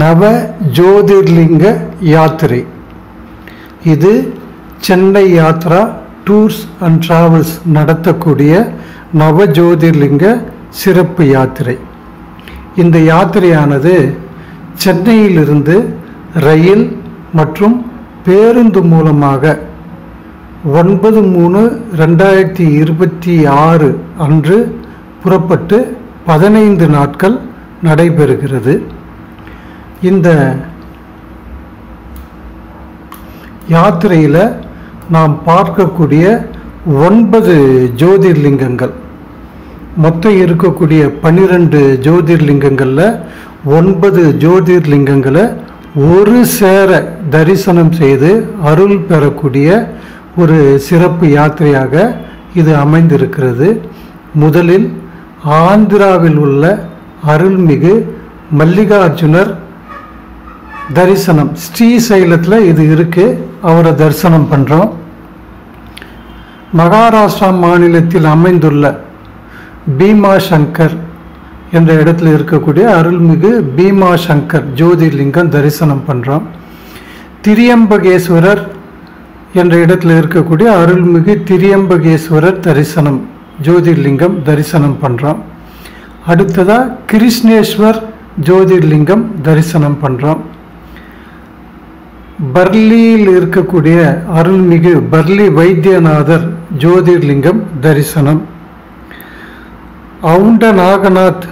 நவ ஜோதிர்லிங்க யாத்திரை. இது Chennai Yatra tours and travels நடத்தக்கூடிய நவஜோதிர்லிங்க சிறப்பு யாத்திரை. இந்த யாத்திரையானது சென்னையிலிருந்து ரயில் மற்றும் பேருந்து மூலமாக 9/3/2026 அன்று புறப்பட்டு 15 நாட்கள் நடைபெறுகிறது. இந்த யாத்திரையில் நாம் பார்க்கக்கூடிய 9 ஜோதிர்லிங்கங்கள், மொத்தம் இருக்கக்கூடிய 12 ஜோதிர்லிங்கங்களில் 9 ஜோதிர்லிங்கங்களை ஒரு சேர தரிசனம் செய்து அருள் பெறக்கூடிய ஒரு சிறப்பு யாத்திரையாக இது அமைந்திருக்கிறது. முதலில் ஆந்திராவில் உள்ள அருள்மிகு மல்லிகார்ஜுனர் தரிசனம், ஸ்ரீசைலத்தில் இது இருக்குது, அவரை தரிசனம் பண்ணுறோம். மகாராஷ்டிரா மாநிலத்தில் அமைந்துள்ள பீமா சங்கர் என்ற இடத்துல இருக்கக்கூடிய அருள்மிகு பீமா சங்கர் ஜோதிர்லிங்கம் தரிசனம் பண்ணுறோம். திரியம்பகேஸ்வரர் என்ற இடத்துல இருக்கக்கூடிய அருள்மிகு திரியம்பகேஸ்வரர் தரிசனம் ஜோதிர்லிங்கம் தரிசனம் பண்ணுறோம். அடுத்ததாக கிருஷ்ணேஸ்வர் ஜோதிர்லிங்கம் தரிசனம் பண்ணுறோம். பர்லியில் இருக்கக்கூடிய அருள்மிகு பர்லி வைத்தியநாதர் ஜோதிர்லிங்கம் தரிசனம். அவுண்ட நாகநாத்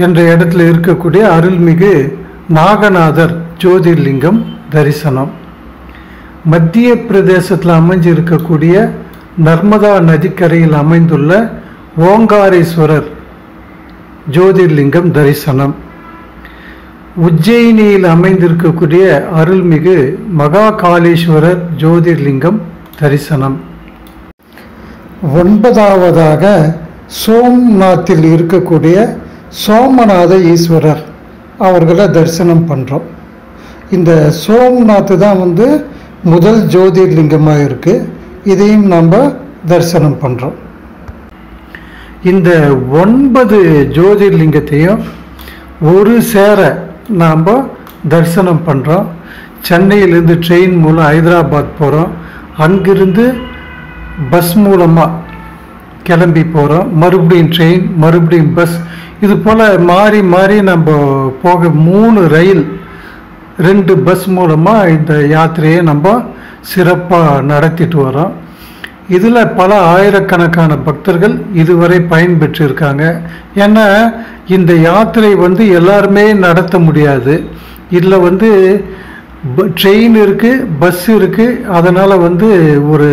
என்ற இடத்துல இருக்கக்கூடிய அருள்மிகு நாகநாதர் ஜோதிர்லிங்கம் தரிசனம். மத்திய பிரதேசத்தில் அமைஞ்சிருக்கக்கூடிய நர்மதா நதிக்கரையில் அமைந்துள்ள ஓங்காரேஸ்வரர் ஜோதிர்லிங்கம் தரிசனம். உஜ்ஜயினியில் அமைந்திருக்கக்கூடிய அருள்மிகு மகாகாளேஸ்வரர் ஜோதிர்லிங்கம் தரிசனம். 9வதாக சோம்நாத்தில் இருக்கக்கூடிய சோமநாத ஈஸ்வரர் அவர்களை தரிசனம் பண்ணுறோம். இந்த சோம்நாத் தான் முதல் ஜோதிர்லிங்கமாக இருக்குது, இதையும் நம்ம தரிசனம் பண்ணுறோம். இந்த 9 ஜோதிர்லிங்கத்தையும் ஒரு சேர நாம் தரிசனம் பண்ணுறோம். சென்னையிலேருந்து ட்ரெயின் மூலம் ஹைதராபாத் போகிறோம், அங்கிருந்து பஸ் மூலமாக கிளம்பி போகிறோம், மறுபடியும் ட்ரெயின், மறுபடியும் பஸ், இது போல் மாறி மாறி நம்ம போக 3 ரயில் 2 பஸ் மூலமாக இந்த யாத்திரையை நம்ம சிறப்பாக நடத்திட்டு வரோம். இதில் பல ஆயிரக்கணக்கான பக்தர்கள் இதுவரை பயன்பெற்றிருக்காங்க. ஏன்னா இந்த யாத்திரை எல்லாருமே நடத்த முடியாது. இதில் ட்ரெயின் இருக்குது, பஸ் இருக்குது, அதனால் ஒரு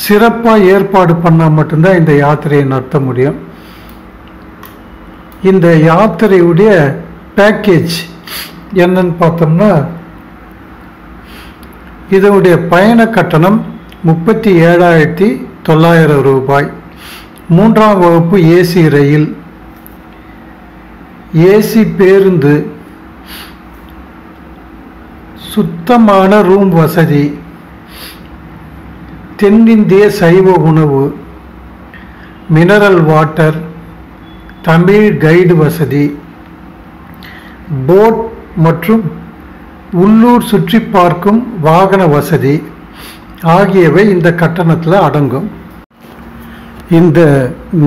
சிறப்பாக ஏற்பாடு பண்ணால் மட்டும்தான் இந்த யாத்திரையை நடத்த முடியும். இந்த யாத்திரையுடைய பேக்கேஜ் என்னன்னு பார்த்தோம்னா, இதனுடைய பயண கட்டணம் 37,900 ரூபாய். 3ஆம் வகுப்பு ஏசி ரயில், ஏசி பேருந்து, சுத்தமான ரூம் வசதி, தென்னிந்திய சைவ உணவு, மினரல் வாட்டர், தமிழ் கைடு வசதி, போட் மற்றும் உள்ளூர் சுற்றி பார்க்கும் வாகன வசதி ஆகியவை இந்த கட்டணத்தில் அடங்கும். இந்த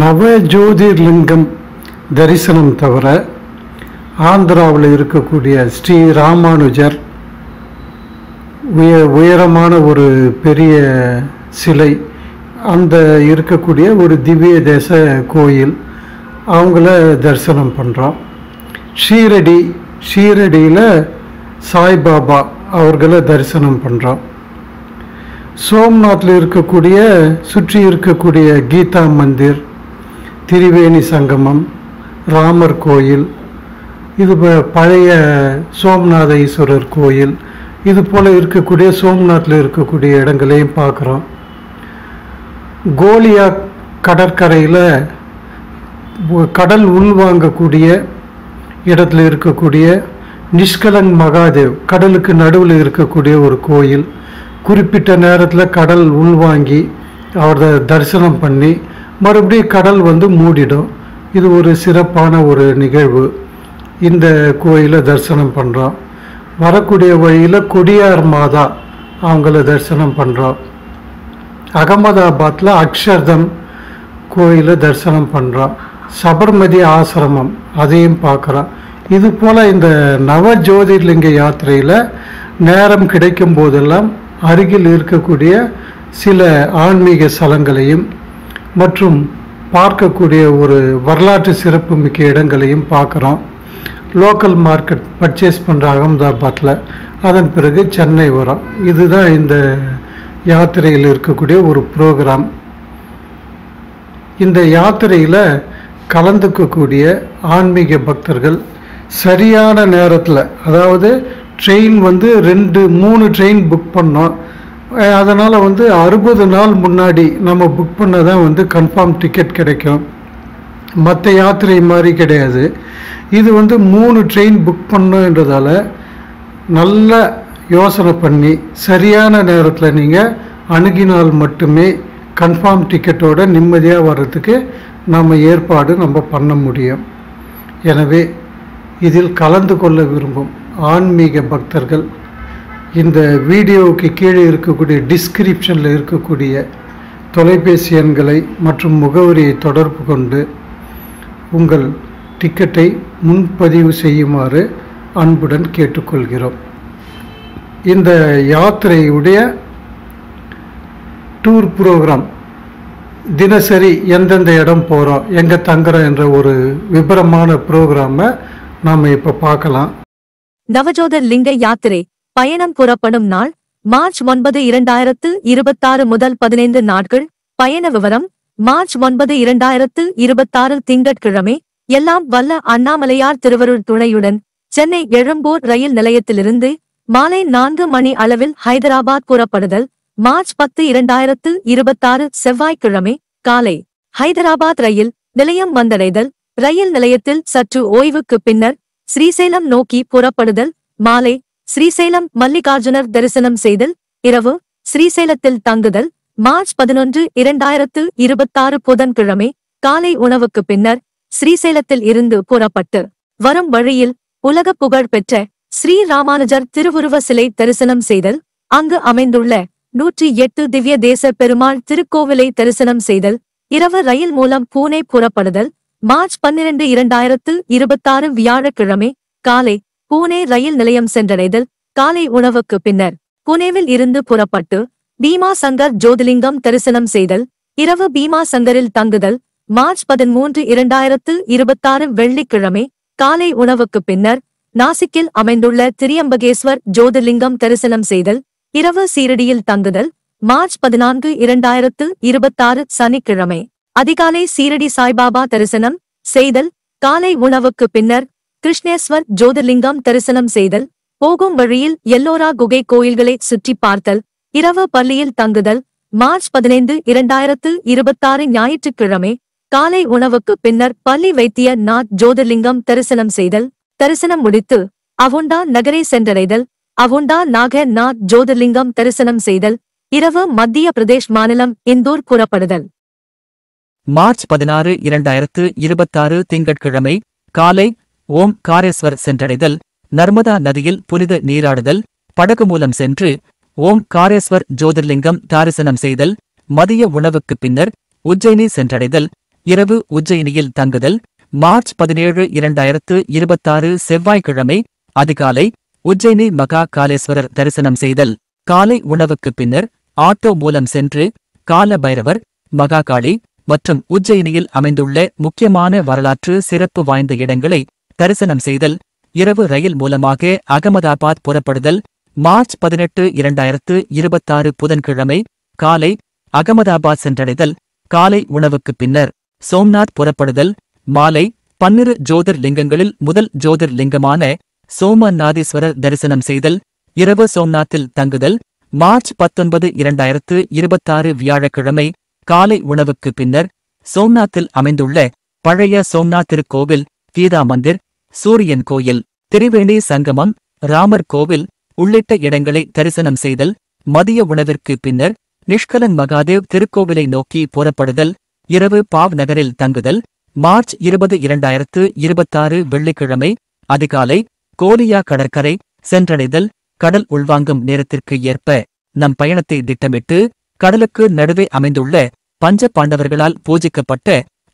நவஜோதிர்லிங்கம் தரிசனம் தவிர ஆந்திராவில் இருக்கக்கூடிய ஸ்ரீ ராமானுஜர் உயரமான ஒரு பெரிய சிலை, அந்த இருக்கக்கூடிய ஒரு திவ்ய தேச கோயில், அவங்கள தரிசனம் பண்ணுறோம். ஷீரடியில் சாய்பாபா அவர்களை தரிசனம் பண்ணுறோம். சோம்நாத்தில் இருக்கக்கூடிய சுற்றி இருக்கக்கூடிய கீதா மந்திர், திரிவேணி சங்கமம், ராமர் கோயில், இது பழைய சோம்நாத ஈஸ்வரர் கோயில், இது போல் இருக்கக்கூடிய சோம்நாத்தில் இருக்கக்கூடிய இடங்களையும் பார்க்குறோம். கோலியா கடற்கரையில் கடல் உள்வாங்கக்கூடிய இடத்துல இருக்கக்கூடிய நிஷ்கலங் மகாதேவ், கடலுக்கு நடுவில் இருக்கக்கூடிய ஒரு கோயில், குறிப்பிட்ட நேரத்தில் கடல் உள்வாங்கி அவரை தரிசனம் பண்ணி மறுபடியும் கடல் மூடிடும். இது ஒரு சிறப்பான ஒரு நிகழ்வு. இந்த கோயிலை தரிசனம் பண்ணுறோம். வரக்கூடிய வழியில் கொடியார் மாதா அவங்கள தரிசனம் பண்ணுறோம். அகமதாபாத்தில் அக்ஷர்தம் கோயிலை தரிசனம் பண்ணுறோம். சபர்மதி ஆசிரமம் அதையும் பார்க்குறோம். இது போல் இந்த நவ ஜோதிர்லிங்க யாத்திரையில் நேரம் கிடைக்கும் போதெல்லாம் அருகில் இருக்கக்கூடிய சில ஆன்மீக ஸ்தலங்களையும் மற்றும் பார்க்கக்கூடிய ஒரு வரலாற்று சிறப்பு மிக்க இடங்களையும் பார்க்குறோம். லோக்கல் மார்க்கெட் பர்ச்சேஸ் பண்ணுற அகமதாபாத்தில், அதன் பிறகு சென்னை வரோம். இதுதான் இந்த யாத்திரையில் இருக்கக்கூடிய ஒரு ப்ரோக்ராம். இந்த யாத்திரையில் கலந்துக்கக்கூடிய ஆன்மீக பக்தர்கள் சரியான நேரத்தில், அதாவது ட்ரெயின் 2-3 ட்ரெயின் புக் பண்ணோம். அதனால் 60 நாள் முன்னாடி நம்ம புக் பண்ணதான் கன்ஃபார்ம் டிக்கெட் கிடைக்கும். மற்ற யாத்திரை மாதிரி கிடையாது. இது 3 ட்ரெயின் புக் பண்ணோன்றதால நல்ல யோசனை பண்ணி சரியான நேரத்தில் நீங்கள் அணுகினால் மட்டுமே கன்ஃபார்ம் டிக்கெட்டோட நிம்மதியாக வர்றதுக்கு நம்ம பண்ண முடியும். எனவே இதில் கலந்து கொள்ள விரும்பும் ஆன்மீக பக்தர்கள் இந்த வீடியோவுக்கு கீழே இருக்கக்கூடிய டிஸ்கிரிப்ஷனில் இருக்கக்கூடிய தொலைபேசி எண்களை மற்றும் முகவரியை தொடர்பு கொண்டு உங்கள் டிக்கெட்டை முன்பதிவு செய்யுமாறு அன்புடன் கேட்டுக்கொள்கிறோம். இந்த யாத்திரையுடைய டூர் ப்ரோக்ராம், தினசரி எந்தெந்த இடம் போகிறோம், எங்கே தங்குறோம் என்ற ஒரு விபரமான ப்ரோக்ராமை நாம் இப்போ பார்க்கலாம். நவஜோதிர்லிங்க யாத்திரை பயணம் புறப்படும் நாள் மார்ச் 9, 2026 முதல் 15 நாட்கள். பயண விவரம்: மார்ச் 9, 2026 திங்கட்கிழமை எல்லாம் வல்ல அண்ணாமலையார் திருவருள் துணையுடன் சென்னை எழும்பூர் ரயில் நிலையத்திலிருந்து மாலை 4 மணி அளவில் ஹைதராபாத் புறப்படுதல். மார்ச் 10, 2026 செவ்வாய்க்கிழமை காலை ஹைதராபாத் ரயில் நிலையம் வந்தடைதல். ரயில் நிலையத்தில் சற்று ஓய்வுக்கு பின்னர் ஸ்ரீசைலம் நோக்கி புறப்படுதல். மாலை ஸ்ரீசைலம் மல்லிகார்ஜுனர் தரிசனம் செய்தல். இரவு ஸ்ரீசைலத்தில் தங்குதல். மார்ச் 11, 2026 புதன்கிழமை காலை உணவுக்கு பின்னர் ஸ்ரீசைலத்தில் இருந்து புறப்பட்டு வரும் வழியில் உலக புகழ் பெற்ற ஸ்ரீ ராமானுஜர் திருவுருவ சிலை தரிசனம் செய்தல். அங்கு அமைந்துள்ள 108 திவ்ய தேச பெருமாள் திருக்கோவிலை தரிசனம் செய்தல். இரவு ரயில் மூலம் பூனே புறப்படுதல். மார்ச் 12, 2026 வியாழக்கிழமை காலை பூனே ரயில் நிலையம் சென்றடைதல். காலை உணவுக்கு பின்னர் புனேவில் இருந்து புறப்பட்டு பீமா சங்கர் ஜோதிலிங்கம் தரிசனம் செய்தல். இரவு பீமா சங்கரில் தங்குதல். மார்ச் 13, 2026 வெள்ளிக்கிழமை காலை உணவுக்கு பின்னர் நாசிக்கில் அமைந்துள்ள திரியம்பகேஸ்வர் ஜோதிர்லிங்கம் தரிசனம் செய்தல். இரவு சீரடியில் தங்குதல். மார்ச் 14, 2026 சனிக்கிழமை அதிகாலை சீரடி சாய்பாபா தரிசனம் செய்தல். காலை உணவுக்கு பின்னர் கிருஷ்ணேஸ்வர் ஜோதிர்லிங்கம் தரிசனம் செய்தல். போகும் வழியில் எல்லோரா குகை கோயில்களை சுற்றி பார்த்தல். இரவு பள்ளியில் தங்குதல். மார்ச் 15, 2026 ஞாயிற்றுக்கிழமை காலை உணவுக்கு பின்னர் பள்ளி வைத்திய நாத் ஜோதிர்லிங்கம் தரிசனம் செய்தல். தரிசனம் முடித்து அவுண்டா நகரை சென்றடைதல். அவுண்டா நாக நாத் ஜோதிர்லிங்கம் தரிசனம் செய்தல். இரவு மத்திய பிரதேஷ் மாநிலம் இந்தூர் புறப்படுதல். மார்ச் 16, 2026 திங்கட்கிழமை காலை ஓம் காரேஸ்வர் சென்றடைதல். நர்மதா நதியில் புனித நீராடுதல். படகு மூலம் சென்று ஓம் காரேஸ்வர் ஜோதிர்லிங்கம் தரிசனம் செய்தல். மதிய உணவுக்கு பின்னர் உஜ்ஜயினி சென்றடைதல். இரவு உஜ்ஜயினியில் தங்குதல். மார்ச் 17, 2026 செவ்வாய்க்கிழமை அதிகாலை உஜ்ஜயினி மகா காலேஸ்வரர் தரிசனம் செய்தல். காலை உணவுக்கு பின்னர் ஆட்டோ மூலம் சென்று கால பைரவர், மகாகாளி மற்றும் உஜ்ஜயினியில் அமைந்துள்ள முக்கியமான வரலாற்று சிறப்பு வாய்ந்த இடங்களை தரிசனம் செய்தல். இரவு ரயில் மூலமாக அகமதாபாத் புறப்படுதல். மார்ச் 18, 2026 புதன்கிழமை காலை அகமதாபாத் சென்றடைதல். காலை உணவுக்கு பின்னர் சோம்நாத் புறப்படுதல். மாலை 12 ஜோதிர்லிங்கங்களில் முதல் ஜோதிர்லிங்கமான சோமநாதீஸ்வரர் தரிசனம் செய்தல். இரவு சோம்நாத்தில் தங்குதல். மார்ச் 19, 2026 வியாழக்கிழமை காலை உணவுக்கு பின்னர் சோம்நாத்தில் அமைந்துள்ள பழைய சோம்நாத் திருக்கோவில், கீதா மந்திர், சூரியன் கோயில், திரிவேணி சங்கமம், ராமர் கோவில் உள்ளிட்ட இடங்களை தரிசனம் செய்தல். மதிய உணவிற்கு பின்னர் நிஷ்கலன் மகாதேவ் திருக்கோவிலை நோக்கி புறப்படுதல். இரவு பாவ் நகரில் தங்குதல். மார்ச் 20 2026 வெள்ளிக்கிழமை அதிகாலை கோலியா கடற்கரை சென்றடைதல். கடல் உள்வாங்கும் நேரத்திற்கு ஏற்ப நம் பயணத்தை திட்டமிட்டு கடலுக்கு நடுவே அமைந்துள்ள பஞ்ச பாண்டவர்களால் பூஜிக்கப்பட்ட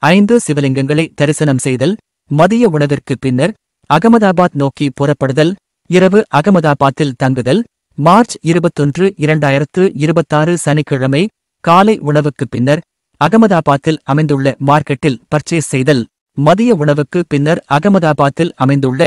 5 சிவலிங்கங்களை தரிசனம் செய்தல். மதிய உணவிற்கு பின்னர் அகமதாபாத் நோக்கி புறப்படுதல். இரவு அகமதாபாத்தில் தங்குதல். மார்ச் 21 2026 சனிக்கிழமை காலை உணவுக்கு பின்னர் அகமதாபாத்தில் அமைந்துள்ள மார்க்கெட்டில் பர்ச்சேஸ் செய்தல். மதிய உணவுக்கு பின்னர் அகமதாபாத்தில் அமைந்துள்ள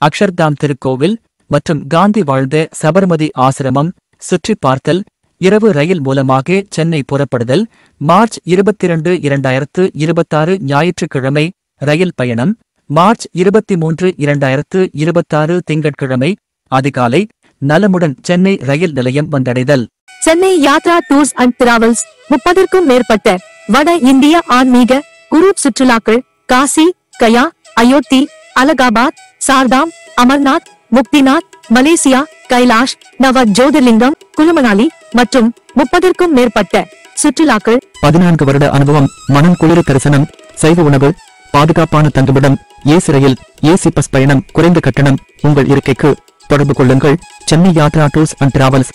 அக்ஷர்தாம் திருக்கோவில் மற்றும் காந்தி வாழ்ந்த சபர்மதி ஆசிரமம் சுற்றி பார்த்தல். இரவு ரயில் மூலமாக சென்னை புறப்படுதல். மார்ச் 22 2026 ஞாயிற்றுக்கிழமை ரயில் பயணம். மார்ச் 23 2026 திங்கட்கிழமை அதிகாலை நலமுடன் சென்னை ரயில் நிலையம் வந்தடைதல். Chennai Yatra tours and travels 30க்கும் மேற்பட்ட வட இந்திய ஆன்மீக குரூப் சுற்றுலாக்கள் காசி, கயா, அயோத்தி, அலகாபாத், சார்தாம், அமர்நாத், முக்திநாத், மலேசியா, கைலாஷ், நவ ஜோதிர்லிங்கம், குலுமணாலி மற்றும் 30க்கும் மேற்பட்ட சுற்றுலாக்கள். 14 வருட அனுபவம், மனம் குளிர தரிசனம், சைவ உணவு, பாதுகாப்பான தங்குமிடம், ஏசி ரயில், ஏசி பஸ் பயணம், குறைந்த கட்டணம். உங்கள் இருக்கைக்கு தொடர்பு கொள்ளுங்கள். Chennai Yatra tours and travels.